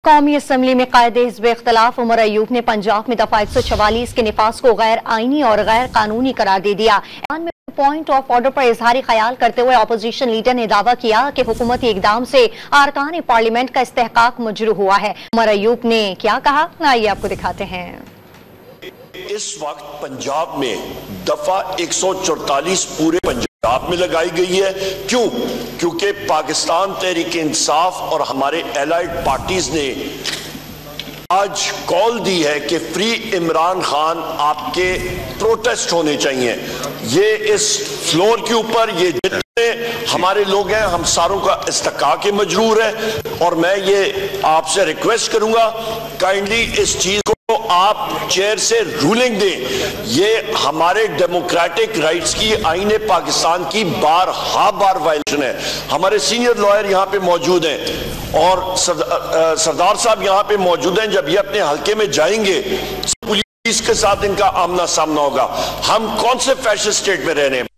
قومی اسمبلی میں قائد حزب اختلاف عمر ایوب نے پنجاب میں دفعہ 144 کے نفاذ کو غیر آئینی اور غیر قانونی قرار دے دیا۔ ایوان میں پوائنٹ آف آرڈر پر اظہاری خیال کرتے ہوئے اپوزیشن لیڈر نے دعویٰ کیا کہ حکومتی اقدام سے ارکان پارلیمنٹ کا استحقاق مجروح ہوا ہے۔ عمر ایوب نے کیا کہا، آئیے آپ کو دکھاتے ہیں۔ اس وقت پنجاب میں دفعہ 144 پورے پنجاب میں لگائی گئی ہے۔ کیونکہ پاکستان تحریک انصاف اور ہمارے الائیڈ پارٹیز نے آج کال دی ہے کہ فری عمران خان آپ کے پروٹیسٹ ہونے چاہیے۔ یہ اس فلور کے اوپر یہ جتنے ہمارے لوگ ہیں ہم ساروں کا استحقاق مجروح ہے، اور میں یہ آپ سے ریکویسٹ کروں گا کائنڈلی اس چیز کو آپ چیئر سے رولنگ دیں۔ یہ ہمارے ڈیموکریٹک رائٹس کی آئین پاکستان کی بار وائلیشن ہے۔ ہمارے سینئر لائر یہاں پہ موجود ہیں اور سردار صاحب یہاں پہ موجود ہیں۔ جب یہ اپنے حلقے میں جائیں گے پولیس کے ساتھ ان کا آمنا سامنا ہوگا۔ ہم کون سے فیشن سٹیٹ میں رہ رہے ہیں؟